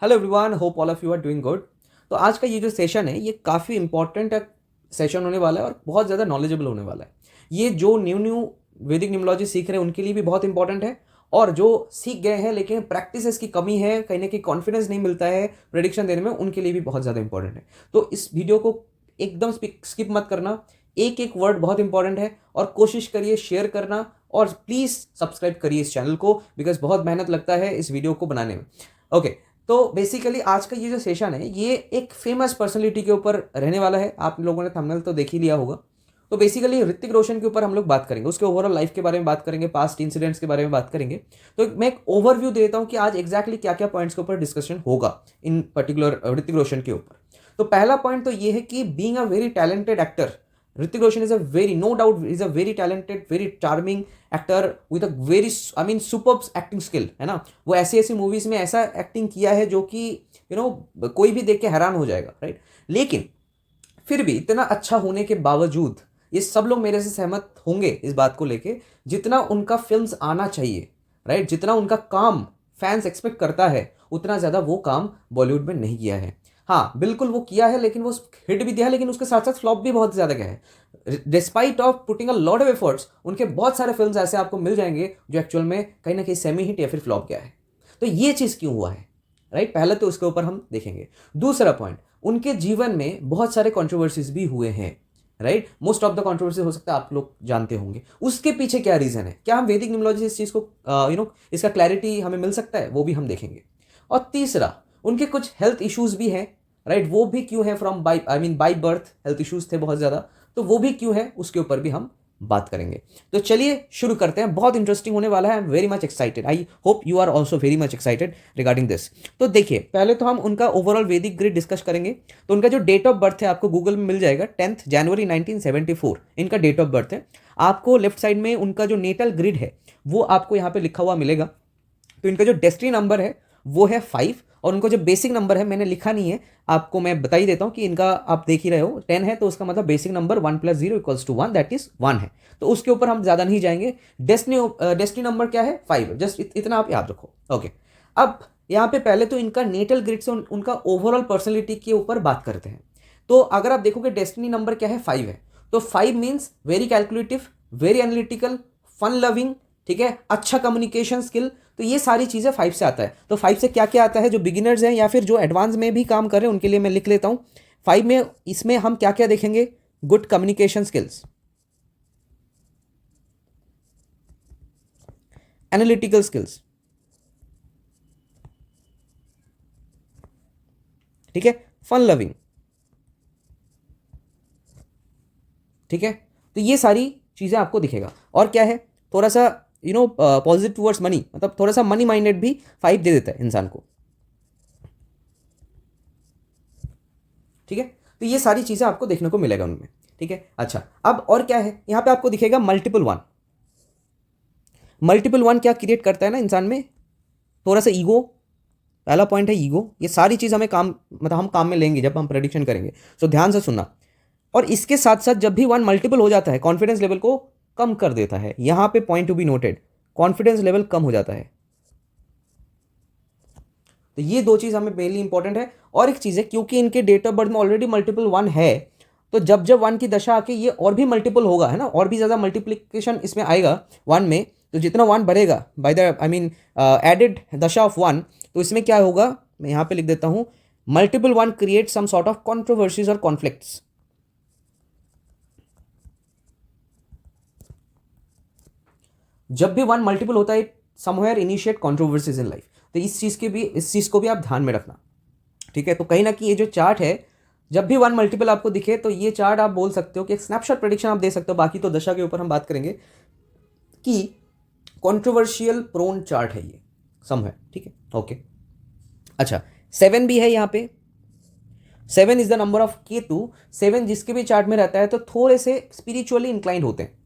Hello everyone, hope all of you are doing good. तो आज का ये जो सेशन है ये काफ़ी इंपॉर्टेंट सेशन होने वाला है और बहुत ज़्यादा नॉलेजेबल होने वाला है। ये जो न्यू न्यू वैदिक न्यूमरोलॉजी सीख रहे हैं उनके लिए भी बहुत इंपॉर्टेंट है, और जो सीख गए हैं लेकिन प्रैक्टिस की कमी है, कहीं ना कहीं कॉन्फिडेंस नहीं मिलता है प्रेडिक्शन देने में, उनके लिए भी बहुत ज़्यादा इंपॉर्टेंट है। तो इस वीडियो को एकदम स्किप मत करना, एक एक वर्ड बहुत इंपॉर्टेंट है, और कोशिश करिए शेयर करना, और प्लीज़ सब्सक्राइब करिए इस चैनल को, बिकॉज बहुत मेहनत लगता है इस वीडियो को बनाने में। ओके, तो बेसिकली आज का ये जो सेशन है ये एक फेमस पर्सनालिटी के ऊपर रहने वाला है। आप लोगों ने थंबनेल तो देख ही लिया होगा। तो बेसिकली ऋतिक रोशन के ऊपर हम लोग बात करेंगे, उसके ओवरऑल लाइफ के बारे में बात करेंगे, पास्ट इंसिडेंट्स के बारे में बात करेंगे। तो मैं एक ओवरव्यू देता हूँ कि आज एग्जैक्टली क्या क्या पॉइंट्स के ऊपर डिस्कशन होगा इन पर्टिकुलर ऋतिक रोशन के ऊपर। तो पहला पॉइंट तो ये है कि being a very talented actor, Hrithik Roshan is a very, no doubt is a very talented, very charming actor with a very, I mean superb acting skill, है ना। वो ऐसी ऐसी मूवीज में ऐसा एक्टिंग किया है जो कि कोई भी देख के हैरान हो जाएगा, राइट। लेकिन फिर भी इतना अच्छा होने के बावजूद ये सब लोग मेरे से सहमत होंगे इस बात को लेके, जितना उनका फिल्म्स आना चाहिए, राइट, जितना उनका काम फैंस एक्सपेक्ट करता है, उतना ज़्यादा वो काम बॉलीवुड में नहीं किया है। हाँ बिल्कुल वो किया है, लेकिन वो हिट भी दिया है, लेकिन उसके साथ साथ फ्लॉप भी बहुत ज़्यादा गया है। Despite of putting a lot of efforts, उनके बहुत सारे फिल्म्स ऐसे आपको मिल जाएंगे जो एक्चुअल में कहीं ना कहीं सेमी हिट या फिर फ्लॉप गया है। तो ये चीज़ क्यों हुआ है, राइट, पहले तो उसके ऊपर हम देखेंगे। दूसरा पॉइंट, उनके जीवन में बहुत सारे कंट्रोवर्सीज भी हुए हैं, right. Most of the controversy हो सकता है आप लोग जानते होंगे, उसके पीछे क्या रीजन है, क्या हम वैदिक न्यूमरोलॉजी इस चीज को इसका क्लैरिटी हमें मिल सकता है, वो भी हम देखेंगे। और तीसरा, उनके कुछ हेल्थ इश्यूज भी हैं, राइट, वो भी क्यों है, from by, I mean by birth health issues थे बहुत ज्यादा, तो वो भी क्यों है उसके ऊपर भी हम बात करेंगे। तो चलिए शुरू करते हैं, बहुत इंटरेस्टिंग होने वाला है। I am very much excited, I hope you are also very much excited regarding this. तो देखिए, पहले तो हम उनका ओवरऑल वैदिक ग्रिड डिस्कस करेंगे। तो उनका जो डेट ऑफ बर्थ है आपको गूगल में मिल जाएगा, 10 जनवरी 1974 इनका डेट ऑफ बर्थ है। आपको लेफ्ट साइड में उनका जो नेटल ग्रिड है वो आपको यहाँ पे लिखा हुआ मिलेगा। तो इनका जो डेस्टिनी नंबर है वो है 5, और उनको जो बेसिक नंबर है मैंने लिखा नहीं है, आपको मैं बता ही देता हूँ कि इनका आप देख ही रहे हो 10 है, तो उसका मतलब बेसिक नंबर 1 + 0 = 1, दैट इज 1 है। तो उसके ऊपर हम ज़्यादा नहीं जाएंगे। डेस्टिनी नंबर क्या है, 5, जस्ट इतना आप याद रखो। ओके, अब यहाँ पे पहले तो इनका नेटल ग्रिड से उनका ओवरऑल पर्सनैलिटी के ऊपर बात करते हैं। तो अगर आप देखोगे डेस्टिनी नंबर क्या है, 5 है। तो 5 means very calculative, very analytical, fun loving, ठीक है, अच्छा कम्युनिकेशन स्किल। तो ये सारी चीज़ें 5 से आता है। तो 5 से क्या क्या आता है, जो बिगिनर्स हैं या फिर जो एडवांस में भी काम कर रहे हैं उनके लिए मैं लिख लेता हूँ। 5 में इसमें हम क्या क्या देखेंगे, good communication skills, analytical skills, ठीक है, फन लविंग, ठीक है। तो ये सारी चीज़ें आपको दिखेगा। और क्या है, थोड़ा सा पॉजिटिव टूवर्ड्स मनी, मतलब थोड़ा सा मनी माइंडेड भी 5 दे देता है इंसान को, ठीक है। तो ये सारी चीज़ें आपको देखने को मिलेगा उनमें, ठीक है। अच्छा, अब और क्या है, यहाँ पे आपको दिखेगा मल्टीपल 1। मल्टीपल 1 क्या क्रिएट करता है ना इंसान में, थोड़ा सा ईगो। पहला पॉइंट है ईगो। ये सारी चीज़ हमें काम, मतलब हम काम में लेंगे जब हम प्रेडिक्शन करेंगे, तो ध्यान से सुनना। और इसके साथ साथ जब भी 1 मल्टीपल हो जाता है, कॉन्फिडेंस लेवल को कम कर देता है। यहाँ पे point to be noted, confidence level कम हो जाता है। तो ये दो चीज़ हमें मेनली इंपॉर्टेंट है। और एक चीज़ है, क्योंकि इनके डेट ऑफ बर्थ में ऑलरेडी मल्टीपल 1 है, तो जब जब 1 की दशा आके ये और भी मल्टीपल होगा, है ना, और भी ज़्यादा मल्टीप्लिकेशन इसमें आएगा 1 में, तो जितना 1 बढ़ेगा by the, I mean added दशा ऑफ 1, तो इसमें क्या होगा, मैं यहाँ पे लिख देता हूँ, multiple 1 create some sort of controversies और कॉन्फ्लिक्ट्स। जब भी 1 मल्टीपल होता है, somewhere initiate controversies in life. तो इस चीज़ को भी आप ध्यान में रखना, ठीक है। तो कहीं ना कहीं ये जो चार्ट है, जब भी 1 मल्टीपल आपको दिखे, तो ये चार्ट आप बोल सकते हो कि एक स्नैपशॉट प्रेडिक्शन आप दे सकते हो। बाकी तो दशा के ऊपर हम बात करेंगे कि कंट्रोवर्शियल प्रोन चार्ट है ये, सम है, ठीक है। ओके, अच्छा, 7 भी है यहाँ पे। 7 is the number of Ketu. 7 जिसके भी चार्ट में रहता है तो थोड़े से स्पिरिचुअली इंक्लाइंड होते हैं।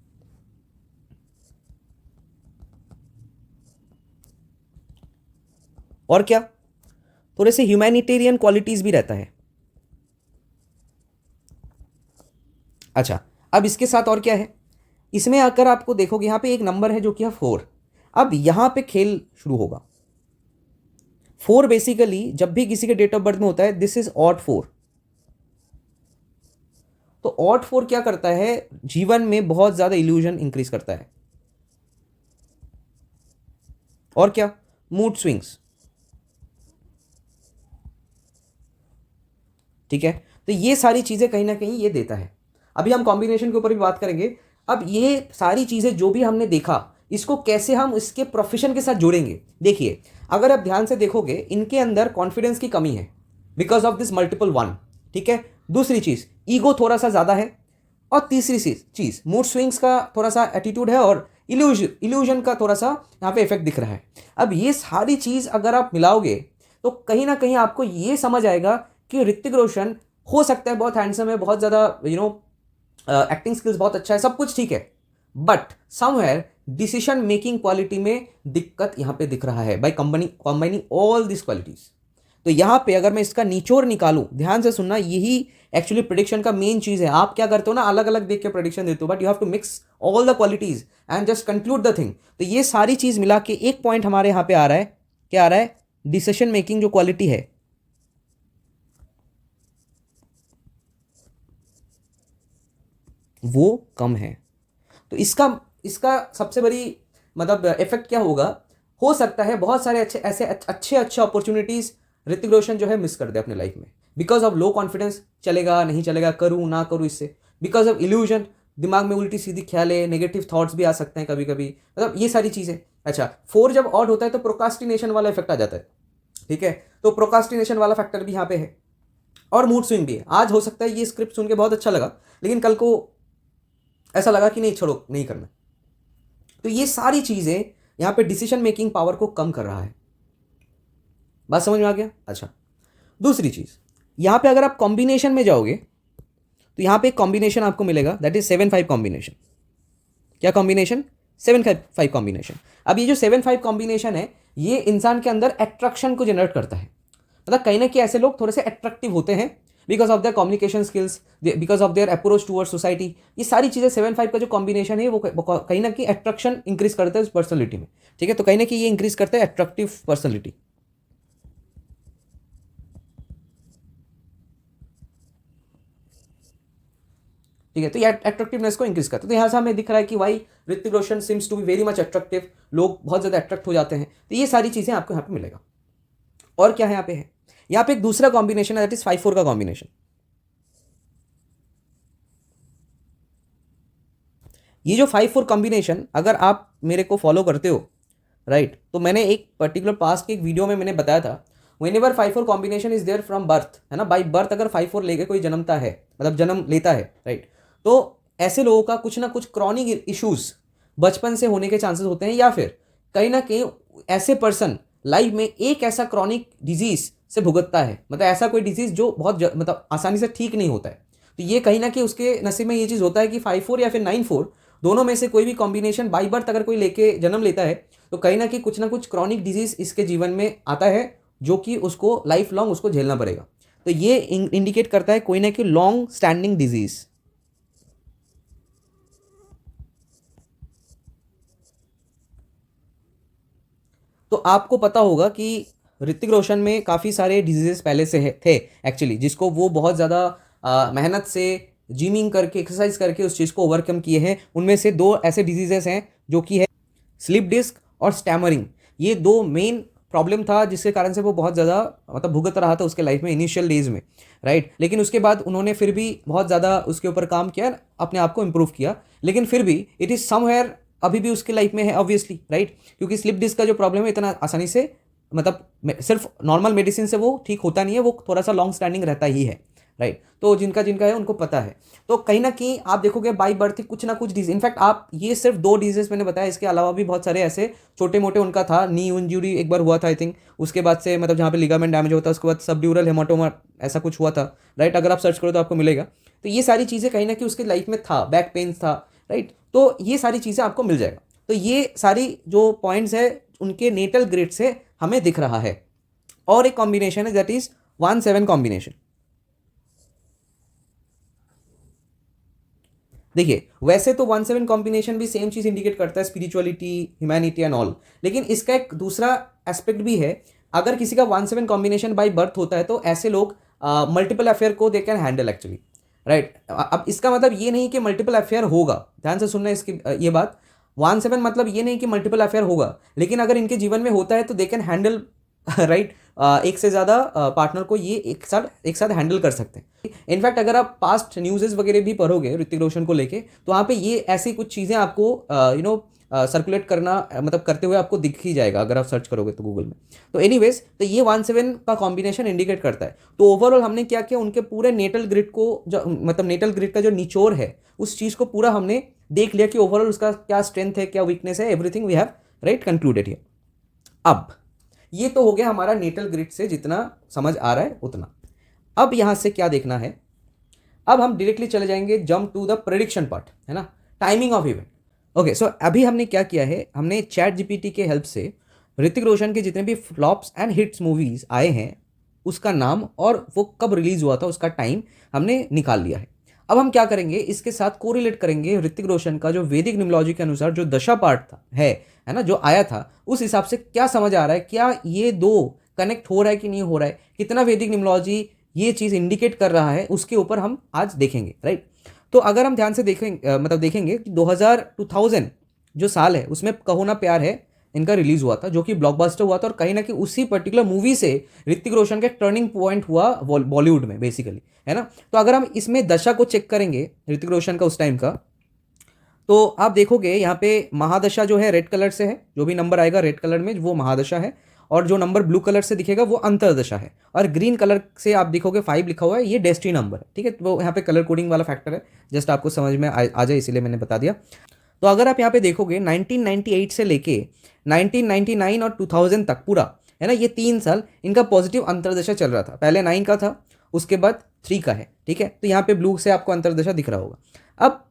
और क्या, थोड़े से ह्यूमैनिटेरियन क्वालिटीज भी रहता है। अच्छा, अब इसके साथ और क्या है, इसमें आकर आपको देखोगे यहाँ पे एक नंबर है जो कि है 4। अब यहाँ पे खेल शुरू होगा। 4 बेसिकली जब भी किसी के डेट ऑफ बर्थ में होता है, दिस इज ऑड 4। तो ऑड 4 क्या करता है, जीवन में बहुत ज्यादा इल्यूजन इंक्रीज करता है। और क्या, मूड स्विंग्स। ठीक है, तो ये सारी चीजें कहीं ना कहीं ये देता है। अभी हम कॉम्बिनेशन के ऊपर भी बात करेंगे। अब ये सारी चीजें जो भी हमने देखा, इसको कैसे हम इसके प्रोफेशन के साथ जोड़ेंगे। देखिए, अगर आप ध्यान से देखोगे, इनके अंदर कॉन्फिडेंस की कमी है बिकॉज ऑफ दिस मल्टीपल 1। ठीक है, दूसरी चीज ईगो थोड़ा सा ज्यादा है, और तीसरी चीज मूड स्विंग्स का थोड़ा सा एटीट्यूड है, और इल्यूजन का थोड़ा सा यहाँ पे इफेक्ट दिख रहा है। अब ये सारी चीज अगर आप मिलाओगे तो कहीं ना कहीं आपको ये समझ आएगा कि ऋतिक रोशन हो सकता है बहुत हैंडसम है, बहुत ज़्यादा एक्टिंग स्किल्स बहुत अच्छा है, सब कुछ ठीक है, but somewhere decision making quality में दिक्कत यहाँ पे दिख रहा है by combining all this qualities. तो यहाँ पे अगर मैं इसका निचोड़ निकालूं, ध्यान से सुनना, यही एक्चुअली प्रेडिक्शन का मेन चीज है। आप क्या करते हो ना, अलग अलग देख के प्रेडिक्शन देते हो, but you have to mix all the qualities and just conclude the thing. तो ये सारी चीज मिला के एक पॉइंट हमारे यहाँ पे आ रहा है, क्या आ रहा है, डिसीजन मेकिंग जो क्वालिटी है वो कम है। तो इसका इसका सबसे बड़ी मतलब इफेक्ट क्या होगा, हो सकता है बहुत सारे अच्छे अपॉर्चुनिटीज ऋतिक रोशन जो है मिस कर दे अपने लाइफ में, बिकॉज ऑफ लो कॉन्फिडेंस। चलेगा नहीं चलेगा, करूँ ना करूँ, इससे बिकॉज ऑफ इल्यूजन दिमाग में उल्टी सीधी ख्याल है, नेगेटिव थॉट्स भी आ सकते हैं कभी कभी, मतलब ये सारी चीज़ें। अच्छा, 4 जब ऑड होता है तो प्रोकास्टिनेशन वाला इफेक्ट आ जाता है। ठीक है, तो प्रोकास्टिनेशन वाला फैक्टर भी यहाँ पे है, और मूड स्विंग भी है। आज हो सकता है ये स्क्रिप्ट सुन के बहुत अच्छा लगा, लेकिन कल को ऐसा लगा कि नहीं, छोड़ो नहीं करना। तो ये सारी चीज़ें यहाँ पे डिसीजन मेकिंग पावर को कम कर रहा है। बात समझ में आ गया? अच्छा, दूसरी चीज़, यहाँ पे अगर आप कॉम्बिनेशन में जाओगे तो यहाँ पे एक कॉम्बिनेशन आपको मिलेगा, दैट इज 7-5 कॉम्बिनेशन। क्या कॉम्बिनेशन? 7-5 कॉम्बिनेशन। अब ये जो 7-5 कॉम्बिनेशन है, ये इंसान के अंदर अट्रैक्शन को जनरेट करता है। मतलब कहीं ना कहीं ऐसे लोग थोड़े से अट्रैक्टिव होते हैं because of their communication skills, because of their approach towards society. ये सारी चीज़ें 7-5 का जो कॉम्बिनेशन है वो कहीं ना कहीं अट्रैक्शन इंक्रीज करता है उस पर्सनलिटी में। ठीक है, तो कहीं ना कहीं ये इंक्रीज करता है अट्रैक्टिव पर्सनलिटी। ठीक है, तो ये अट्रैक्टिवनेस को इंक्रीज करता है। तो यहाँ से हमें दिख रहा है कि why Hrithik Roshan seems to be very much attractive, लोग बहुत ज़्यादा अट्रैक्ट हो जाते हैं। तो ये सारी चीज़ें आपको यहाँ पे मिलेगा। और क्या है यहाँ पे, है यहाँ पे एक दूसरा कॉम्बिनेशन है, दैट इज 5-4 का कॉम्बिनेशन। ये जो 5-4 कॉम्बिनेशन, अगर आप मेरे को फॉलो करते हो राइट, तो मैंने एक पर्टिकुलर पास्ट के एक वीडियो में मैंने बताया था, whenever 5-4 combination is there from birth, है ना, बाई बर्थ अगर 5-4 लेके कोई जन्मता है, मतलब जन्म लेता है राइट, तो ऐसे लोगों का कुछ ना कुछ क्रॉनिक इश्यूज बचपन से होने के चांसेस होते हैं, या फिर कहीं ना कहीं ऐसे पर्सन लाइफ में एक ऐसा क्रॉनिक डिजीज से भुगतता है, मतलब ऐसा कोई डिजीज जो बहुत मतलब आसानी से ठीक नहीं होता है। तो ये कहीं ना कहीं उसके नसीब में ये चीज़ होता है कि 5-4 या फिर 9-4 दोनों में से कोई भी कॉम्बिनेशन बाई बर्थ अगर कोई लेके जन्म लेता है, तो कहीं ना कहीं कुछ ना कुछ क्रॉनिक डिजीज इसके जीवन में आता है, जो कि उसको लाइफ लॉन्ग उसको झेलना पड़ेगा। तो ये इंडिकेट करता है कोई ना कोई लॉन्ग स्टैंडिंग डिजीज। तो आपको पता होगा कि ऋतिक रोशन में काफ़ी सारे डिजीजेस पहले से थे एक्चुअली, जिसको वो बहुत ज़्यादा मेहनत से जिमिंग करके एक्सरसाइज करके उस चीज़ को ओवरकम किए हैं। उनमें से 2 ऐसे डिजीजेस हैं जो कि है स्लिप डिस्क और स्टैमरिंग। ये 2 मेन प्रॉब्लम था जिसके कारण से वो बहुत ज़्यादा मतलब भुगत रहा था उसके लाइफ में इनिशियल डेज में राइट। लेकिन उसके बाद उन्होंने फिर भी बहुत ज़्यादा उसके ऊपर काम किया, अपने आप को इम्प्रूव किया, लेकिन फिर भी इट इज़ समवेयर अभी भी उसके लाइफ में है ऑब्वियसली राइट, क्योंकि स्लिप डिस्क का जो प्रॉब्लम है इतना आसानी से मतलब सिर्फ नॉर्मल मेडिसिन से वो ठीक होता नहीं है, वो थोड़ा सा लॉन्ग स्टैंडिंग रहता ही है राइट। तो जिनका जिनका है उनको पता है। तो कहीं ना कहीं आप देखोगे बाई बर्थ कुछ ना कुछ डिजीज, इनफैक्ट आप ये सिर्फ 2 डिजीज मैंने बताया, इसके अलावा भी बहुत सारे ऐसे छोटे मोटे उनका था। नी इंजरी एक बार हुआ था आई थिंक, उसके बाद से मतलब जहाँ पे लिगामेंट डैमेज होता है, उसके बाद सबड्यूरल हेमाटोमा ऐसा कुछ हुआ था राइट। अगर आप सर्च करो तो आपको मिलेगा। तो ये सारी चीज़ें कहीं ना कहीं उसके लाइफ में था, बैक पेन था राइट। तो ये सारी चीज़ें आपको मिल जाएगा। तो ये सारी जो पॉइंट्स है उनके नेटल ग्रिड से हमें दिख रहा है। और एक कॉम्बिनेशन है दैट इज 1-7 कॉम्बिनेशन। देखिए, वैसे तो 1-7 कॉम्बिनेशन भी सेम चीज इंडिकेट करता है स्पिरिचुअलिटी, ह्यूमैनिटी एंड ऑल, लेकिन इसका एक दूसरा एस्पेक्ट भी है। अगर किसी का 1-7 कॉम्बिनेशन बाय बर्थ होता है तो ऐसे लोग मल्टीपल अफेयर को they can handle actually, right. अब इसका मतलब ये नहीं कि मल्टीपल अफेयर होगा, ध्यान से सुनना इसकी ये बात। 1-7 मतलब ये नहीं कि मल्टीपल अफेयर होगा, लेकिन अगर इनके जीवन में होता है तो दे कैन हैंडल राइट, एक से ज़्यादा पार्टनर को ये एक साथ हैंडल कर सकते हैं। इनफैक्ट अगर आप पास्ट न्यूज़ वगैरह भी पढ़ोगे ऋतिक रोशन को लेके, तो वहाँ पे ये ऐसी कुछ चीज़ें आपको सर्कुलेट करना मतलब करते हुए आपको दिख ही जाएगा अगर आप सर्च करोगे तो गूगल में। तो एनीवेज, तो ये 1-7 का कॉम्बिनेशन इंडिकेट करता है। तो ओवरऑल हमने क्या किया, उनके पूरे नेटल ग्रिड को जो मतलब नेटल ग्रिड का जो निचोड़ है उस चीज़ को पूरा हमने देख लिया कि ओवरऑल उसका क्या स्ट्रेंथ है, क्या वीकनेस है, everything we have right concluded here. अब ये तो हो गया हमारा नेटल ग्रिड से जितना समझ आ रहा है उतना। अब यहाँ से क्या देखना है, अब हम डायरेक्टली चले जाएंगे jump to the prediction part, है ना, timing of event. Okay, so अभी हमने क्या किया है, हमने चैट जीपीटी के हेल्प से ऋतिक रोशन के जितने भी फ्लॉप्स एंड हिट्स मूवीज आए हैं उसका नाम और वो कब रिलीज हुआ था उसका टाइम हमने निकाल लिया है। अब हम क्या करेंगे, इसके साथ कोरिलेट करेंगे ऋतिक रोशन का जो वैदिक न्यूमरोलॉजी के अनुसार जो दशा पार्ट था है ना, जो आया था उस हिसाब से क्या समझ आ रहा है, क्या ये दो कनेक्ट हो रहा है कि नहीं हो रहा है, कितना वैदिक न्यूमरोलॉजी ये चीज़ इंडिकेट कर रहा है, उसके ऊपर हम आज देखेंगे, राइट। तो अगर हम ध्यान से देखेंगे मतलब देखेंगे कि 2000 जो साल है उसमें कहो ना प्यार है इनका रिलीज हुआ था, जो कि ब्लॉकबस्टर हुआ था, और कहीं ना कहीं उसी पर्टिकुलर मूवी से ऋतिक रोशन का टर्निंग पॉइंट हुआ बॉलीवुड में बेसिकली, है ना। तो अगर हम इसमें दशा को चेक करेंगे ऋतिक रोशन का उस टाइम का, तो आप देखोगे यहाँ पे महादशा जो है रेड कलर से है, जो भी नंबर आएगा रेड कलर में वो महादशा है, और जो नंबर ब्लू कलर से दिखेगा वो अंतरदशा है, और ग्रीन कलर से आप देखोगे 5 लिखा हुआ है, ये डेस्टिनी नंबर है, ठीक है। वो यहाँ पे कलर कोडिंग वाला फैक्टर है, जस्ट आपको समझ में आ जाए इसीलिए मैंने बता दिया। तो अगर आप यहाँ पे देखोगे 1998 से लेके 1999 और 2000 तक पूरा, है ना, ये 3 साल इनका पॉजिटिव अंतरदशा चल रहा था। पहले 9 का था, उसके बाद 3 का है, ठीक है। तो यहाँ पे ब्लू से आपको अंतरदशा दिख रहा होगा। अब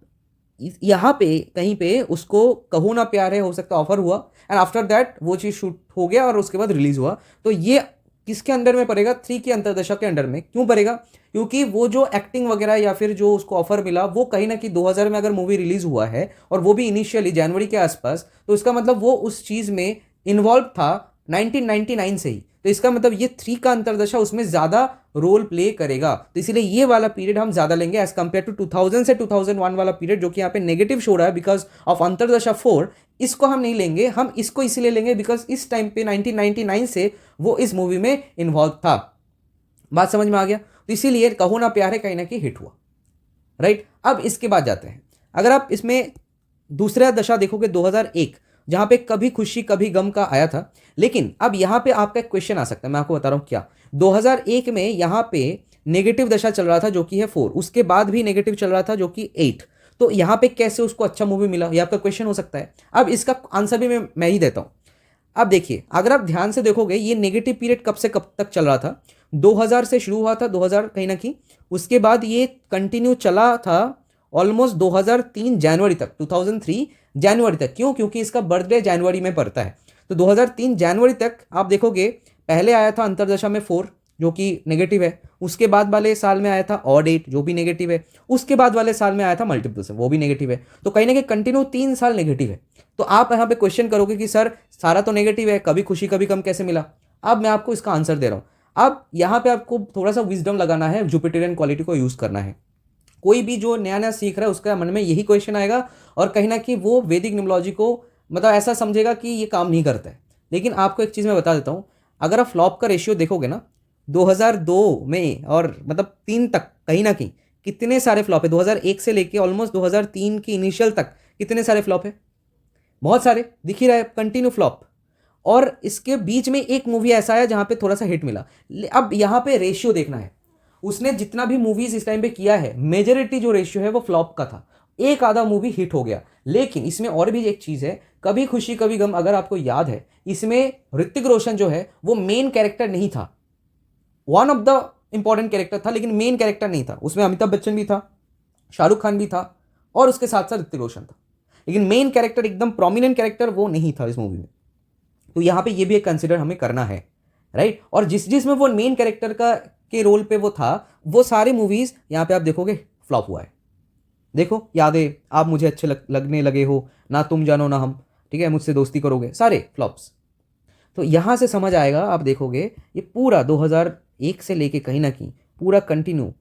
यहाँ पे कहीं पे उसको कहो ना प्यार है हो सकता ऑफर हुआ, एंड आफ्टर दैट वो चीज़ शूट हो गया और उसके बाद रिलीज हुआ। तो ये किसके अंडर में पड़ेगा, 3 की अंतरदशा के अंडर में। क्यों पड़ेगा, क्योंकि वो जो एक्टिंग वगैरह या फिर जो उसको ऑफर मिला वो कहीं ना कहीं 2000 में अगर मूवी रिलीज हुआ है और वो भी इनिशियली जनवरी के आसपास, तो इसका मतलब वो उस चीज़ में इन्वॉल्व था 1999 से ही। तो इसका मतलब ये 3 का अंतरदशा उसमें ज़्यादा रोल प्ले करेगा, तो इसीलिए ये वाला पीरियड हम ज़्यादा लेंगे एज कम्पेयर टू 2000 से 2001 वाला पीरियड, जो कि यहाँ पे नेगेटिव शो रहा है बिकॉज ऑफ अंतरदशा 4। इसको हम नहीं लेंगे, हम इसको इसीलिए लेंगे बिकॉज इस टाइम पे 1999 से वो इस मूवी में इन्वॉल्व था। बात समझ में आ गया। तो इसीलिए कहो ना प्यार है कहीं ना कहीं हिट हुआ, राइट। अब इसके बाद जाते हैं, अगर आप इसमें दूसरा दशा देखोगे 2001, जहां पे कभी खुशी कभी गम का आया था। लेकिन अब यहां पे आपका एक क्वेश्चन आ सकता है, मैं आपको बता रहा हूं क्या। 2001 में यहां पे नेगेटिव दशा चल रहा था जो कि है 4, उसके बाद भी नेगेटिव चल रहा था जो कि 8। तो यहां पे कैसे उसको अच्छा मूवी मिला, ये आपका क्वेश्चन हो सकता है। अब इसका आंसर भी मैं ही देता हूं। अब देखिए, अगर आप ध्यान से देखोगे ये नेगेटिव पीरियड कब से कब तक चल रहा था, 2000 से शुरू हुआ था, 2000 कहीं ना कहीं, उसके बाद ये कंटिन्यू चला था ऑलमोस्ट 2003 जनवरी तक, 2003 जनवरी तक। क्यों, क्योंकि इसका बर्थडे जनवरी में पड़ता है। तो 2003 जनवरी तक आप देखोगे पहले आया था अंतरदशा में 4 जो कि नेगेटिव है, उसके बाद वाले साल में आया था ऑड 8 जो भी नेगेटिव है, उसके बाद वाले साल में आया था मल्टीपल से, वो भी नेगेटिव है। तो कहीं ना कहीं कंटिन्यू 3 साल नेगेटिव है। तो आप यहाँ पे क्वेश्चन करोगे कि सर सारा तो नेगेटिव है, कभी खुशी कभी गम कैसे मिला। अब मैं आपको इसका आंसर दे रहा हूँ। अब यहाँ पे आपको थोड़ा सा विजडम लगाना है, जुपिटेरियन क्वालिटी को यूज़ करना है। कोई भी जो नया नया सीख रहा है उसका मन में यही क्वेश्चन आएगा, और कहीं ना कहीं वो वैदिक न्यूमरोलॉजी को मतलब ऐसा समझेगा कि ये काम नहीं करता है। लेकिन आपको एक चीज़ मैं बता देता हूँ, अगर आप फ्लॉप का रेशियो देखोगे ना 2002 में और मतलब 3 तक कहीं ना कहीं कितने सारे फ्लॉप है, 2001 से लेके ऑलमोस्ट 2003 की इनिशियल तक कितने सारे फ्लॉप है, बहुत सारे दिख ही रहा है, कंटिन्यू फ्लॉप। और इसके बीच में एक मूवी ऐसा है जहाँ पे थोड़ा सा हिट मिला। अब यहाँ पे रेशियो देखना है, उसने जितना भी मूवीज इस टाइम पे किया है मेजोरिटी जो रेशियो है वो फ्लॉप का था, एक आधा मूवी हिट हो गया। लेकिन इसमें और भी एक चीज़ है, कभी खुशी कभी गम, अगर आपको याद है इसमें ऋतिक रोशन जो है वो मेन कैरेक्टर नहीं था, one of the important character था लेकिन मेन कैरेक्टर नहीं था। उसमें अमिताभ बच्चन भी था, शाहरुख खान भी था, और उसके साथ साथ ऋतिक रोशन था, लेकिन मेन कैरेक्टर एकदम प्रोमिनेंट कैरेक्टर वो नहीं था इस मूवी में। तो यहाँ पे ये भी एक कंसिडर हमें करना है, राइट। और जिसमें वो मेन कैरेक्टर का के रोल पे वो था, वो सारे मूवीज यहाँ पे आप देखोगे फ्लॉप हुआ है। देखो यादें, आप मुझे अच्छे लगने लगे हो, ना तुम जानो ना हम, ठीक है, मुझसे दोस्ती करोगे, सारे फ्लॉप्स। तो यहाँ से समझ आएगा, आप देखोगे ये पूरा 2001 से लेके कहीं ना कहीं पूरा कंटिन्यू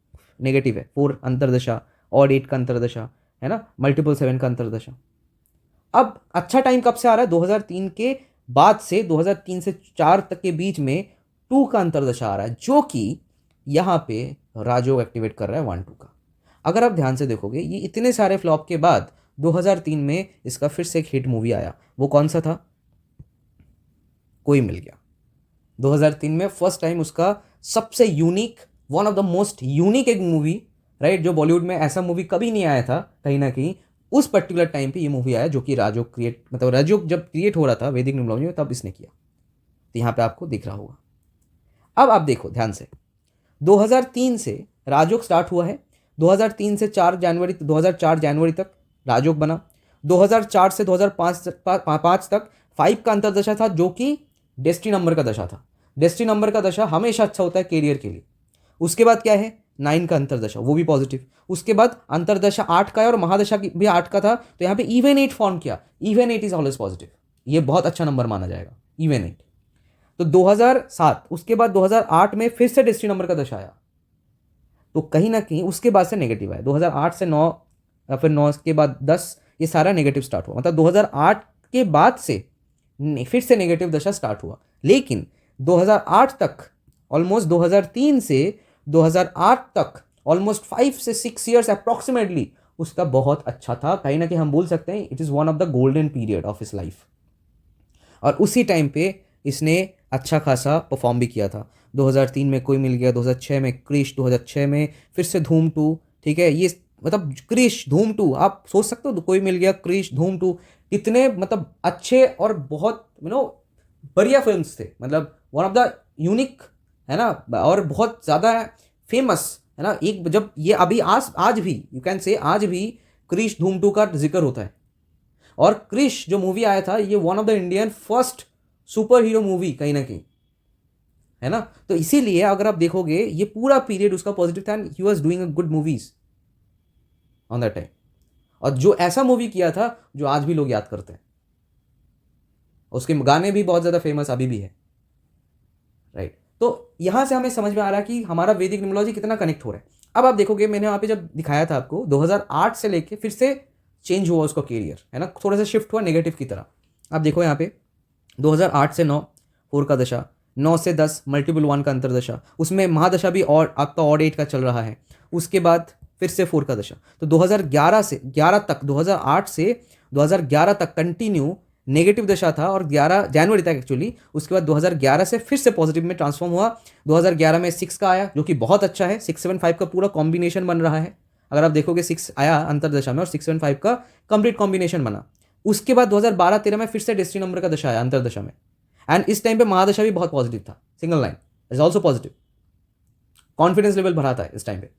नेगेटिव है। 4 अंतर्दशा, ऑड 8 का अंतर्दशा, है ना, मल्टीपल 7 का अंतर्दशा। अब अच्छा टाइम कब से आ रहा है? 2003 के बाद से 2003 से 4 तक के बीच में 2 का अंतर्दशा आ रहा है, जो कि यहाँ पे राजयोग एक्टिवेट कर रहा है 1 2 का। अगर आप ध्यान से देखोगे, ये इतने सारे फ्लॉप के बाद 2003 में इसका फिर से एक हिट मूवी आया। वो कौन सा था? कोई मिल गया। 2003 में फर्स्ट टाइम उसका सबसे unique, one of the most unique एक मूवी, राइट, जो बॉलीवुड में ऐसा मूवी कभी नहीं आया था कहीं ना कहीं, उस पर्टिकुलर टाइम पे ये मूवी आया, जो कि राजयोग क्रिएट, मतलब राजयोग जब क्रिएट हो रहा था वैदिक न्यूमरोलॉजी में, तब इसने किया। तो यहाँ पे आपको दिख रहा होगा। अब आप देखो ध्यान से, 2003 से राजयोग स्टार्ट हुआ है। 2003 से 2004 जनवरी तक राजयोग बना। 2004 से 2005 तक 5 का अंतर्दशा था, जो कि डेस्टिनी नंबर का दशा था। डेस्टिनी नंबर का दशा हमेशा अच्छा होता है कैरियर के लिए। उसके बाद क्या है? 9 का अंतर्दशा, वो भी पॉजिटिव। उसके बाद अंतर्दशा 8 का है और महादशा भी 8 का था, तो यहाँ पे इवन 8 फॉर्म किया। इवन 8 इज ऑलवेज पॉजिटिव, ये बहुत अच्छा नंबर माना जाएगा, इवन 8। तो 2007, उसके बाद 2008 में फिर से डेस्टिनी नंबर का दशा आया, तो कहीं ना कहीं उसके बाद से नेगेटिव आया। 2008 से 9, या फिर 9 के बाद 10, ये सारा नेगेटिव स्टार्ट हुआ। मतलब 2008 के बाद से फिर से नेगेटिव दशा स्टार्ट हुआ। लेकिन 2008 तक, ऑलमोस्ट 2003 से 2008 तक, ऑलमोस्ट 5 से 6 ईयर्स अप्रॉक्सीमेटली उसका बहुत अच्छा था। कहीं ना कहीं हम बोल सकते हैं it is one of the golden period of his life. और उसी टाइम पे इसने अच्छा खासा परफॉर्म भी किया था। 2003 में कोई मिल गया, 2006 में क्रिश, 2006 में फिर से धूम 2, ठीक है। ये मतलब क्रिश, धूम 2, आप सोच सकते हो, कोई मिल गया, क्रिश, धूम 2, कितने मतलब अच्छे और बहुत बढ़िया फिल्म्स थे। मतलब वन ऑफ द यूनिक, है ना, और बहुत ज़्यादा फेमस, है ना। एक जब ये अभी आज भी यू कैन से, आज भी क्रिश, धूम 2 का जिक्र होता है। और क्रिश जो मूवी आया था, ये one of the Indian first super hero movie कहीं ना कहीं, है ना। तो इसीलिए अगर आप देखोगे ये पूरा पीरियड उसका पॉजिटिव था, and he was doing a good movies on that time. और जो ऐसा मूवी किया था जो आज भी लोग याद करते हैं, उसके गाने भी बहुत ज़्यादा फेमस अभी भी है, राइट। तो यहाँ से हमें समझ में आ रहा है कि हमारा वैदिक न्यूमरोलॉजी कितना कनेक्ट हो रहा है। अब आप देखोगे, मैंने वहाँ पे जब दिखाया था आपको, 2008 से लेके फिर से चेंज हुआ उसका कैरियर, है ना, थोड़ा सा शिफ्ट हुआ नेगेटिव की तरह। आप देखो यहाँ पे 2008 से 9 4 का दशा, 9 से 10 मल्टीपल 1 का अंतरदशा, उसमें महादशा भी और आपका ऑड 8 का चल रहा है। उसके बाद फिर से 4 का दशा। तो 2011 से 11 तक, 2008 से 2011 तक कंटिन्यू नेगेटिव दशा था, और 11 जनवरी तक एक्चुअली। उसके बाद 2011 से फिर से पॉजिटिव में ट्रांसफॉर्म हुआ। 2011 में 6 का आया, जो कि बहुत अच्छा है। 6 7 5 का पूरा कॉम्बिनेशन बन रहा है। अगर आप देखोगे 6 आया अंतरदशा में और 6 7 5 का कंप्लीट कॉम्बिनेशन बना। उसके बाद 2012-13 में फिर से डेस्टिनी नंबर का दशा आया अंतरदशा में, एंड इस टाइम पे महादशा भी बहुत पॉजिटिव था। Single line is also positive, confidence level बढ़ाता है इस टाइम पे,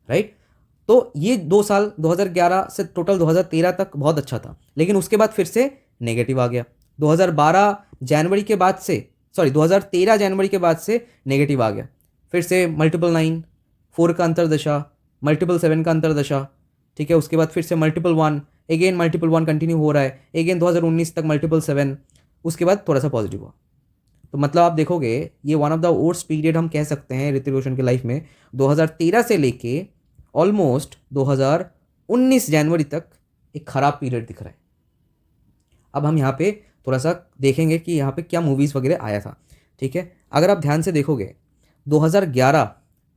राइट। तो ये 2 साल 2011 से टोटल 2013 तक बहुत अच्छा था, लेकिन उसके बाद फिर से नेगेटिव आ गया। 2012 जनवरी के बाद से, सॉरी 2013 जनवरी के बाद से नेगेटिव आ गया। फिर से मल्टीपल 9 4 का अंतरदशा, मल्टीपल 7 का अंतरदशा, ठीक है। उसके बाद फिर से मल्टीपल 1, अगेन मल्टीपल 1 कंटिन्यू हो रहा है, अगेन 2019 तक मल्टीपल 7, उसके बाद थोड़ा सा पॉजिटिव हुआ। तो मतलब आप देखोगे ये one of the worst period हम कह सकते हैं ऋतिक रोशन की लाइफ में। 2013 से लेके ऑलमोस्ट 2019 जनवरी तक एक खराब पीरियड दिख रहा है। अब हम यहाँ पे थोड़ा सा देखेंगे कि यहाँ पे क्या मूवीज़ वगैरह आया था, ठीक है। अगर आप ध्यान से देखोगे 2011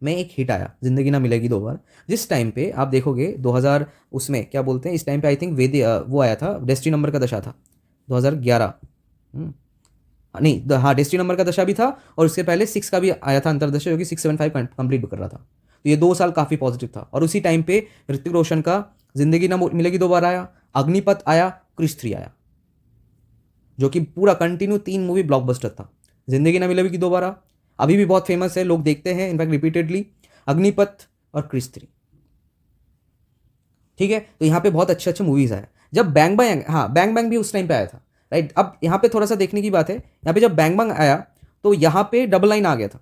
में एक हिट आया, जिंदगी ना मिलेगी दो बार, जिस टाइम पे आप देखोगे 2000 उसमें क्या बोलते हैं, इस टाइम पे आई थिंक वो आया था, डेस्टिनी नंबर का दशा था 2011, नहीं हाँ डेस्टिनी नंबर का दशा भी था, और उसके पहले 6 का भी आया था अंतरदशा, जो कि 6 7 5 कंप्लीट कर रहा था। तो ये 2 साल काफ़ी पॉजिटिव था। और उसी टाइम पे ऋतिक रोशन का जिंदगी ना मिलेगी दो बार आया, अग्निपथ आया, क्रिश 3 आया, जो कि पूरा कंटिन्यू 3 मूवी ब्लॉकबस्टर था। जिंदगी ना मिलेगी दोबारा अभी भी बहुत फेमस है, लोग देखते हैं इनफैक्ट रिपीटेडली, अग्निपथ और क्रिश 3, ठीक है। तो यहाँ पे बहुत अच्छे अच्छे मूवीज आए। जब बैंग बैंग, हाँ बैंग बैंग भी उस टाइम पे आया था, राइट। अब यहाँ पे थोड़ा सा देखने की बात है, यहाँ पे जब बैंग बैंग आया तो यहाँ पे डबल लाइन आ गया था,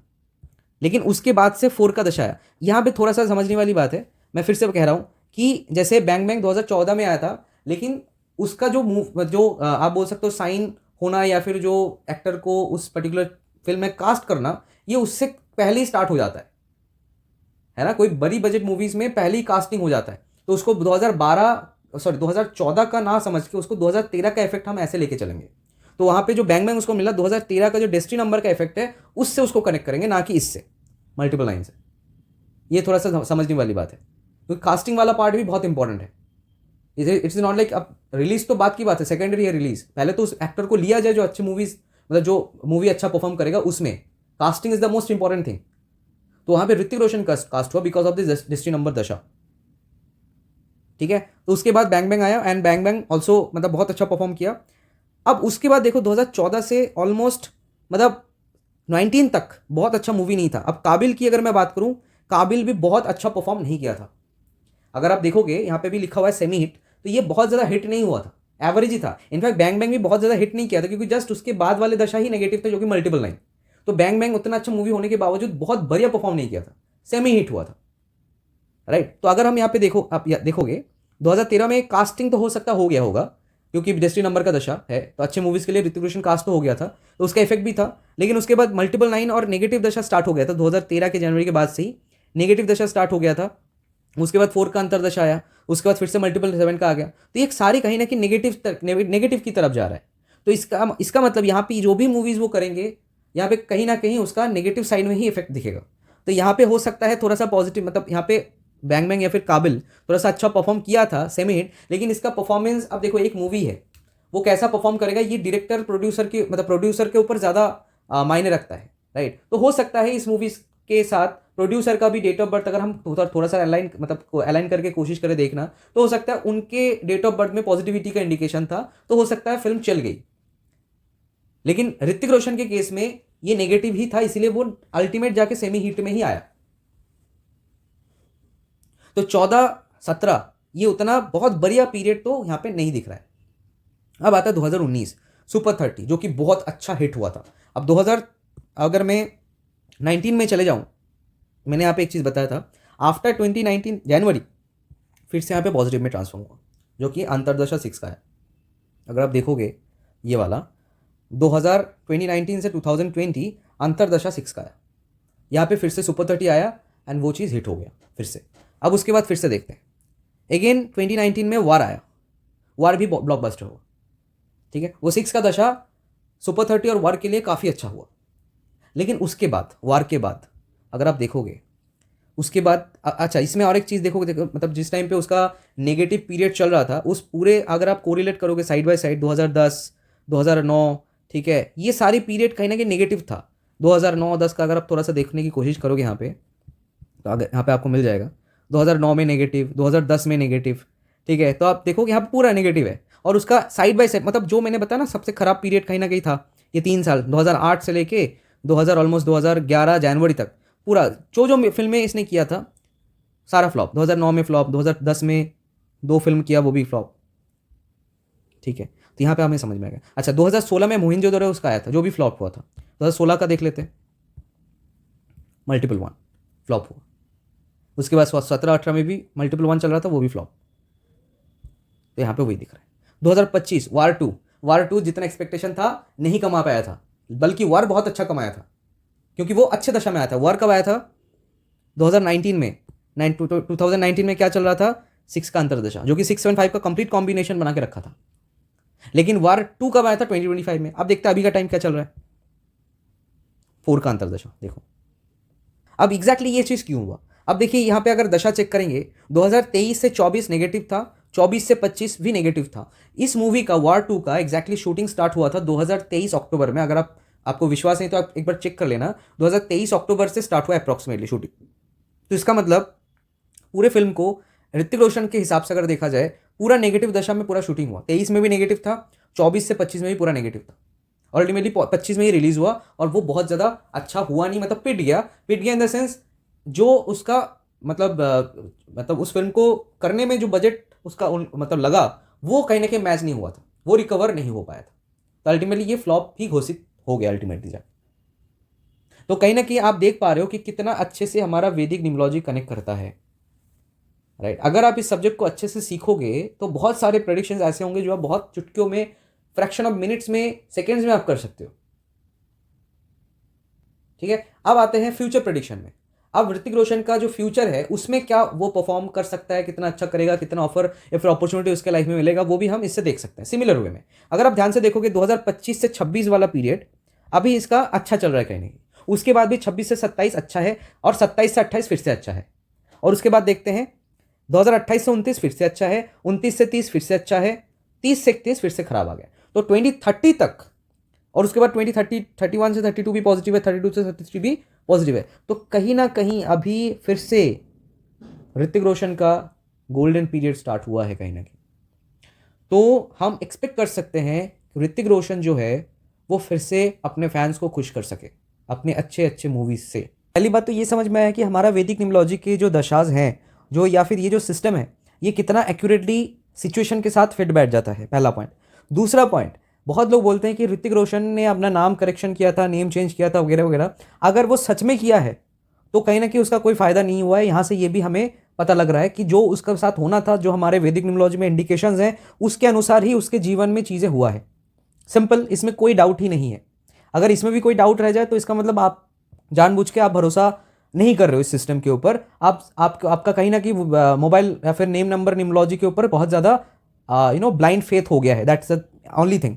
लेकिन उसके बाद से 4 का दशा आया। यहाँ पे थोड़ा सा समझने वाली बात है, मैं फिर से कह रहा हूँ कि जैसे बैंग बैंग 2014 में आया था, लेकिन उसका जो मूव, जो आप बोल सकते हो साइन होना या फिर जो एक्टर को उस पर्टिकुलर फिल्म में कास्ट करना, ये उससे पहले ही स्टार्ट हो जाता है ना। कोई बड़ी बजट मूवीज़ में पहले ही कास्टिंग हो जाता है, तो उसको 2014 का ना समझ के उसको 2013 का इफेक्ट हम ऐसे लेके चलेंगे। तो वहाँ पे जो बैंग बैंग उसको मिला 2013 का जो डेस्टिनी नंबर का इफेक्ट है उससे उसको कनेक्ट करेंगे, ना कि इससे मल्टीपल लाइन से। ये थोड़ा सा समझने वाली बात है, क्योंकि कास्टिंग वाला पार्ट भी बहुत इंपॉर्टेंट है। इट्स नॉट लाइक अब रिलीज तो बात की बात है, सेकेंडरी है रिलीज, पहले तो उस एक्टर को लिया जाए जो अच्छी मूवीज, मतलब जो मूवी अच्छा परफॉर्म करेगा उसमें। Casting is the most important thing. तो वहाँ पे ऋतिक रोशन का कास्ट हुआ because of this destiny number दशा, ठीक है। तो उसके बाद बैंग बैंग आया एंड बैंग बैंग ऑल्सो मतलब बहुत अच्छा परफॉर्म किया। अब उसके बाद देखो 2014 से ऑलमोस्ट मतलब 19 तक बहुत अच्छा मूवी नहीं था। अब काबिल की अगर मैं बात करूं, काबिल भी बहुत अच्छा परफॉर्म नहीं किया था। अगर आप देखोगे यहाँ पे भी लिखा हुआ है सेमी हिट, तो ये बहुत ज़्यादा हिट नहीं हुआ था, एवरेज ही था। इनफैक्ट बैंग बैंग भी बहुत ज़्यादा हिट नहीं किया था, क्योंकि जस्ट उसके बाद वाले दशा ही नेगेटिव था, जो कि मल्टीपल लाइन। तो बैंग बैंग उतना अच्छा मूवी होने के बावजूद बहुत बढ़िया परफॉर्म नहीं किया था, सेमी हिट हुआ था, राइट। तो अगर हम यहाँ पे आप देखोगे 2013 में कास्टिंग तो हो सकता हो गया होगा, क्योंकि डेस्टिनी नंबर का दशा है, तो अच्छे मूवीज़ के लिए ऋतिक रोशन कास्ट तो हो गया था, तो उसका इफेक्ट भी था। लेकिन उसके बाद मल्टीपल लाइन और नेगेटिव दशा स्टार्ट हो गया था 2013 के जनवरी के बाद से ही नेगेटिव दशा स्टार्ट हो गया था। उसके बाद 4 का अंतरदशा आया, उसके बाद फिर से मल्टीपल 7 का आ गया। तो ये सारी कहीं ना कहीं नेगेटिव की तरफ जा रहा है। तो इसका मतलब यहाँ पे जो भी मूवीज़ वो करेंगे, यहाँ पे कहीं ना कहीं उसका नेगेटिव साइड में ही इफेक्ट दिखेगा। तो यहाँ पे हो सकता है थोड़ा सा पॉजिटिव, मतलब यहाँ पे बैंग बैंग या फिर काबिल थोड़ा सा अच्छा परफॉर्म किया था सेमी हिट, लेकिन इसका परफॉर्मेंस, अब देखो एक मूवी है, वो कैसा परफॉर्म करेगा ये डायरेक्टर प्रोड्यूसर के ऊपर ज़्यादा मायने रखता है, राइट। तो हो सकता है इस मूवी के साथ प्रोड्यूसर का भी डेट ऑफ बर्थ अगर हम थोड़ा सा अलाइन करके कोशिश करें देखना, तो हो सकता है उनके डेट ऑफ बर्थ में पॉजिटिविटी का इंडिकेशन था, तो हो सकता है फिल्म चल गई। लेकिन ऋतिक रोशन के केस में ये नेगेटिव ही था, इसीलिए वो अल्टीमेट जाके सेमी हिट में ही आया। तो 14-17 ये उतना बहुत बढ़िया पीरियड तो यहाँ पे नहीं दिख रहा है। अब आता है 2019 सुपर 30, जो कि बहुत अच्छा हिट हुआ था। अब 2000 अगर मैं 19 में चले जाऊँ, मैंने यहाँ पे एक चीज़ बताया था, आफ्टर 2019 जनवरी फिर से यहाँ पे पॉजिटिव में ट्रांसफॉर्म हुआ, जो कि अंतरदशा 6 का है। अगर आप देखोगे ये वाला 2019 से 2020 अंतरदशा 6 का है, यहाँ पे फिर से सुपर 30 आया एंड वो चीज़ हिट हो गया फिर से। अब उसके बाद फिर से देखते हैं अगेन 2019 में वार आया, वार भी ब्लॉकबस्टर हुआ, ठीक है। वो 6 का दशा सुपर 30 और वार के लिए काफ़ी अच्छा हुआ। लेकिन उसके बाद वार के बाद अगर आप देखोगे उसके बाद अच्छा इसमें और एक चीज़ देखोगे, मतलब जिस टाइम पे उसका नेगेटिव पीरियड चल रहा था, उस पूरे अगर आप कोरिलेट करोगे साइड बाय साइड 2010 2009, ठीक है, ये सारी पीरियड कहीं ना कहीं नेगेटिव था। 2009-10 का अगर आप थोड़ा सा देखने की कोशिश करोगे यहाँ पे, तो अगर यहाँ पे आपको मिल जाएगा 2009 में नेगेटिव, 2010 में नेगेटिव, ठीक है। तो आप देखोगे यहाँ पे पूरा नेगेटिव है। और उसका साइड बाय साइड, मतलब जो मैंने बताया ना सबसे खराब पीरियड कहीं ना कहीं था ये 3 साल, 2008 से लेके 2011 जनवरी तक, पूरा जो फिल्में इसने किया था सारा फ्लॉप। 2009 में फ्लॉप, 2010 में 2 फिल्म किया वो भी फ्लॉप, ठीक है। तो यहाँ पे हमें समझ में आ गया। अच्छा 2016 में मोहिंजोदड़ो उसका आया था, जो भी फ्लॉप हुआ था। 2016 का देख लेते हैं, मल्टीपल 1 फ्लॉप हुआ। उसके बाद 17-18 में भी मल्टीपल 1 चल रहा था, वो भी फ्लॉप। तो यहाँ पे वही दिख रहा है। 2025 वार 2 जितना एक्सपेक्टेशन था नहीं कमा पाया था, बल्कि वार बहुत अच्छा कमाया था, क्योंकि वो अच्छे दशा में आया था। वार कब आया था 2019 में, 2019 में क्या चल रहा था 6 का अंतरदशा, जो कि 6-7-5 का कंप्लीट कॉम्बिनेशन बना के रखा था। लेकिन वार 2 कब आया था 2025 में। अब देखते हैं अभी का टाइम क्या चल रहा है, 4 का अंतरदशा। देखो अब एग्जैक्टली ये चीज़ क्यों हुआ। अब देखिए यहाँ पे अगर दशा चेक करेंगे 2023 से 24 नेगेटिव था, 24 से 25 भी नेगेटिव था। इस मूवी का वार 2 का एग्जैक्टली शूटिंग स्टार्ट हुआ था 2023 अक्टूबर में। अगर आपको विश्वास नहीं तो आप एक बार चेक कर लेना, 2023 अक्टूबर से स्टार्ट हुआ अप्रॉक्सीमेटली शूटिंग। तो इसका मतलब पूरे फिल्म को ऋतिक रोशन के हिसाब से अगर देखा जाए, पूरा नेगेटिव दशा में पूरा शूटिंग हुआ। 23 में भी नेगेटिव था, 24 से 25 में भी पूरा नेगेटिव था। अल्टीमेटली 25 में ही रिलीज हुआ और वो बहुत ज़्यादा अच्छा हुआ नहीं, मतलब पिट गया इन द सेंस जो उसका मतलब उस फिल्म को करने में जो बजट उसका मतलब लगा, वो कहीं ना कहीं मैच नहीं हुआ था, वो रिकवर नहीं हो पाया था। तो अल्टीमेटली ये फ्लॉप ही घोषित हो गया अल्टीमेटली जाकर। तो कहीं ना कहीं आप देख पा रहे हो कि कितना अच्छे से हमारा वैदिक न्यूमरोलॉजी कनेक्ट करता है, राइट। अगर आप इस सब्जेक्ट को अच्छे से सीखोगे तो बहुत सारे प्रेडिक्शंस ऐसे होंगे जो आप बहुत चुटकियों में फ्रैक्शन ऑफ मिनट्स में, सेकेंड्स में आप कर सकते हो। ठीक है, अब आते हैं फ्यूचर प्रेडिक्शन में। अब ऋतिक रोशन का जो फ्यूचर है उसमें क्या वो परफॉर्म कर सकता है, कितना अच्छा करेगा, कितना ऑफर या फिर अपॉर्चुनिटी उसके लाइफ में मिलेगा, वो भी हम इससे देख सकते हैं सिमिलर वे में। अगर आप ध्यान से देखोगे 2025 से 26 वाला पीरियड अभी इसका अच्छा चल रहा है कहीं नहीं, उसके बाद भी 26 से 27 अच्छा है, और 27 से 28 फिर से अच्छा है, और उसके बाद देखते हैं 2028 से 29 फिर से अच्छा है, 29 से 30 फिर से अच्छा है, 30 से 31 फिर से खराब आ गया। तो 2030 तक, और उसके बाद 2030 31 से 32 भी पॉजिटिव है, 32 से 33 भी पॉजिटिव है। तो कहीं ना कहीं अभी फिर से ऋतिक रोशन का गोल्डन पीरियड स्टार्ट हुआ है कहीं ना कहीं। तो हम एक्सपेक्ट कर सकते हैं कि ऋतिक रोशन जो है वो फिर से अपने फैंस को खुश कर सके अपने अच्छे अच्छे मूवीज से। पहली बात तो ये समझ में आया कि हमारा वैदिक न्यूमरोलॉजी के जो दशाज हैं, जो या फिर ये जो सिस्टम है, ये कितना एक्यूरेटली सिचुएशन के साथ फिट बैठ जाता है, पहला पॉइंट। दूसरा पॉइंट, बहुत लोग बोलते हैं कि ऋतिक रोशन ने अपना नाम करेक्शन किया था, नेम चेंज किया था वगैरह वगैरह। अगर वो सच में किया है तो कहीं ना कहीं उसका कोई फ़ायदा नहीं हुआ है। यहाँ से ये भी हमें पता लग रहा है कि जो उसके साथ होना था, जो हमारे वैदिक न्यूमरोलॉजी में इंडिकेशंस हैं, उसके अनुसार ही उसके जीवन में चीज़ें हुआ है। सिंपल, इसमें कोई डाउट ही नहीं है। अगर इसमें भी कोई डाउट रह जाए तो इसका मतलब आप जानबूझ के आप भरोसा नहीं कर रहे हो इस सिस्टम के ऊपर। आपका कहीं ना कहीं मोबाइल या फिर नेम नंबर न्यूमरोलॉजी के ऊपर बहुत ज़्यादा ब्लाइंड फेथ हो गया है। That's the only thing.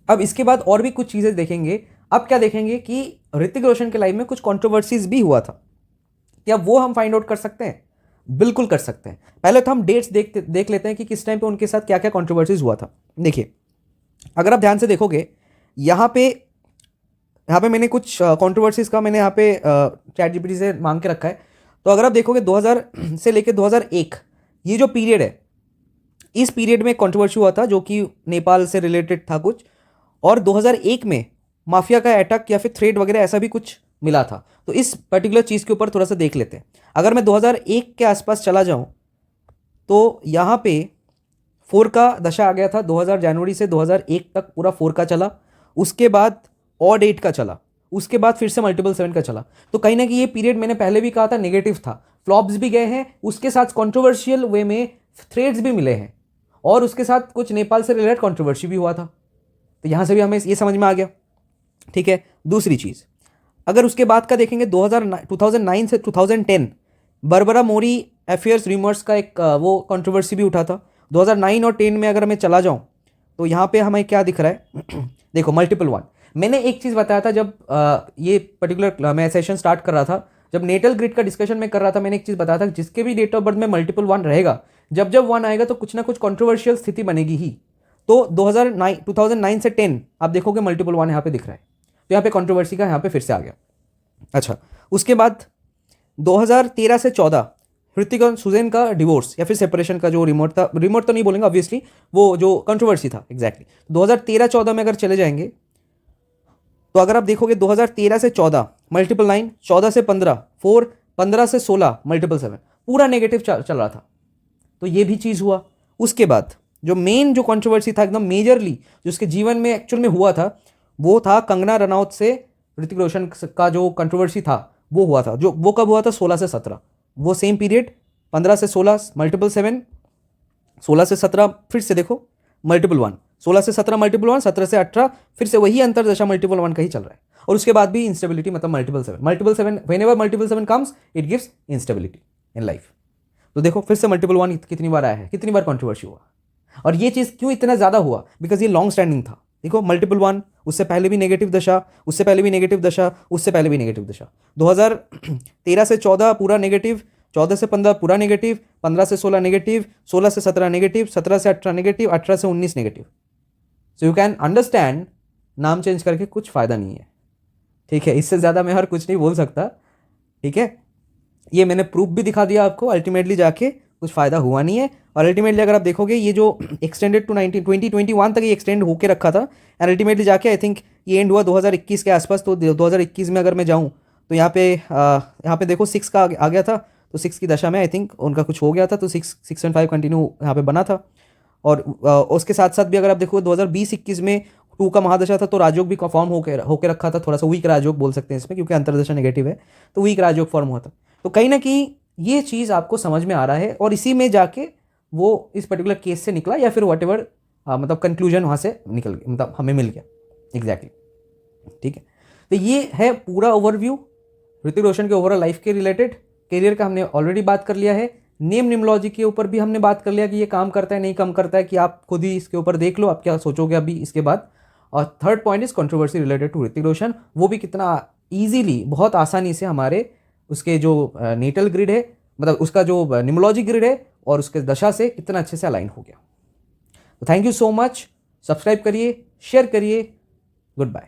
अब इसके बाद और भी कुछ चीज़ें देखेंगे। अब क्या देखेंगे कि ऋतिक रोशन के लाइफ में कुछ कंट्रोवर्सीज भी हुआ था, क्या वो हम फाइंड आउट कर सकते हैं? बिल्कुल कर सकते हैं। पहले तो हम डेट्स देख लेते हैं कि किस टाइम पे उनके साथ क्या क्या कंट्रोवर्सीज हुआ था। देखिए, अगर आप ध्यान से देखोगे, यहाँ पे मैंने कुछ कंट्रोवर्सीज का मैंने यहाँ पे चैट जीपीटी से मांग के रखा है। तो अगर आप देखोगे 2000 से लेकर 2001 ये जो पीरियड है, इस पीरियड में कंट्रोवर्सी हुआ था जो कि नेपाल से रिलेटेड था कुछ, और 2001 में माफिया का अटैक या फिर थ्रेड वगैरह ऐसा भी कुछ मिला था। तो इस पर्टिकुलर चीज़ के ऊपर थोड़ा सा देख लेते हैं। अगर मैं 2001 के आसपास चला जाऊं तो यहाँ पे 4 का दशा आ गया था। 2000 जनवरी से 2001 तक पूरा 4 का चला, उसके बाद ऑड 8 का चला, उसके बाद फिर से मल्टीपल 7 का चला। तो कहीं ना कहीं ये पीरियड मैंने पहले भी कहा था नेगेटिव था, फ्लॉप्स भी गए हैं, उसके साथ कंट्रोवर्शियल वे में थ्रेड्स भी मिले हैं, और उसके साथ कुछ नेपाल से रिलेटेड कंट्रोवर्सी भी हुआ था। तो यहाँ से भी हमें ये समझ में आ गया। ठीक है, दूसरी चीज़, अगर उसके बाद का देखेंगे 2009 से 2010 बरबरा मोरी अफेयर्स रिमर्स का एक वो कंट्रोवर्सी भी उठा था। 2009 और 10 में अगर मैं चला जाऊं तो यहाँ पे हमें क्या दिख रहा है देखो, मल्टीपल 1। मैंने एक चीज़ बताया था जब ये पर्टिकुलर मैं सेशन स्टार्ट कर रहा था, जब नेटल ग्रिड का डिस्कशन में कर रहा था, मैंने एक चीज़ बताया था, जिसके भी डेट ऑफ बर्थ में मल्टीपल 1 रहेगा, जब जब 1 आएगा तो कुछ ना कुछ कॉन्ट्रोवर्शियल स्थिति बनेगी ही। तो 2009 से 10 आप देखोगे मल्टीपल 1 यहाँ पे दिख रहा है, तो यहाँ पे कंट्रोवर्सी का यहाँ पे फिर से आ गया। अच्छा, उसके बाद 2013 से 14 ऋतिक और सुजैन का डिवोर्स या फिर सेपरेशन का जो रिमोट था, रिमोट तो नहीं बोलेंगे ऑब्वियसली, वो जो कंट्रोवर्सी था एग्जैक्टली 2013-14 में अगर चले जाएंगे तो अगर आप देखोगे 2013 से 14 मल्टीपल 9, 14 से 15 4, 15 से 16 मल्टीपल 7, पूरा नेगेटिव चल रहा था। तो ये भी चीज़ हुआ। उसके बाद जो मेन जो कंट्रोवर्सी था एकदम मेजरली जो उसके जीवन में एक्चुअल में हुआ था, वो था कंगना रनौत से ऋतिक रोशन का जो कंट्रोवर्सी था वो हुआ था। जो वो कब हुआ था? 16 से 17, वो सेम पीरियड 15 से 16 मल्टीपल 7, 16 से 17 फिर से देखो मल्टीपल 1, 16 से 17 मल्टीपल 1, 17 से 18 फिर से वही अंतरदशा मल्टीपल 1 का ही चल रहा है। और उसके बाद भी इंस्टेबिलिटी, मतलब multiple 7 whenever multiple 7 comes it gives instability in life. तो देखो फिर से मल्टीपल 1 कितनी बार आया है, कितनी बार कंट्रोवर्सी हुआ। और ये चीज़ क्यों इतना ज़्यादा हुआ? बिकॉज ये लॉन्ग स्टैंडिंग था। देखो मल्टीपल 1, उससे पहले भी नेगेटिव दशा, उससे पहले भी नेगेटिव दशा, उससे पहले भी नेगेटिव दशा। 2013 से 14 पूरा नेगेटिव, 14 से 15 पूरा नेगेटिव, 15 से 16 नेगेटिव, 16 से 17 नेगेटिव, 17 से 18 नेगेटिव, 18 से 19 negative. So you can understand, नाम चेंज करके कुछ फ़ायदा नहीं है। ठीक है, इससे ज़्यादा मैं और कुछ नहीं बोल सकता। ठीक है, ये मैंने प्रूफ भी दिखा दिया आपको। अल्टीमेटली जाके कुछ फ़ायदा हुआ नहीं है। और अल्टीमेटली अगर आप देखोगे ये जो एक्सटेंडेड टू 2021 तक ये एक्सटेंड होके रखा था, एंड अल्टीमेटली जाके आई थिंक ये एंड हुआ 2021 के आसपास। तो 2021 में अगर मैं जाऊँ तो यहाँ पे देखो 6 का आ गया था, तो 6 की दशा में आई थिंक उनका कुछ हो गया था, तो 6 and 5 कंटिन्यू यहाँ पे बना था। और उसके साथ साथ भी अगर आप देखो 2020-21 में 2 का महादशा था, तो राजयोग भी फॉर्म होके रखा था। थोड़ा सा वीक राजयोग बोल सकते हैं इसमें, क्योंकि अंतरदशा नेगेटिव है, तो वीक राजयोग फॉर्म हुआ था। तो कहीं ना कहीं ये चीज़ आपको समझ में आ रहा है, और इसी में जाके वो इस पर्टिकुलर केस से निकला, या फिर वॉट एवर मतलब कंक्लूजन वहाँ से निकल गया, मतलब हमें मिल गया एग्जैक्टली। ठीक है, तो ये है पूरा ओवरव्यू ऋतिक रोशन के ओवरऑल लाइफ के रिलेटेड। करियर का हमने ऑलरेडी बात कर लिया है, नेम निमोलॉजी के ऊपर भी हमने बात कर लिया कि ये काम करता है नहीं काम करता है, कि आप खुद ही इसके ऊपर देख लो आप क्या सोचोगे अभी इसके बाद। और third point is controversy related to Hrithik Roshan, वो भी कितना ईजीली बहुत आसानी से हमारे उसके जो नेटल ग्रिड है, मतलब उसका जो निमोलॉजी ग्रिड है और उसके दशा से कितना अच्छे से अलाइन हो गया। तो thank you so much, subscribe करिए, शेयर करिए, गुड बाय।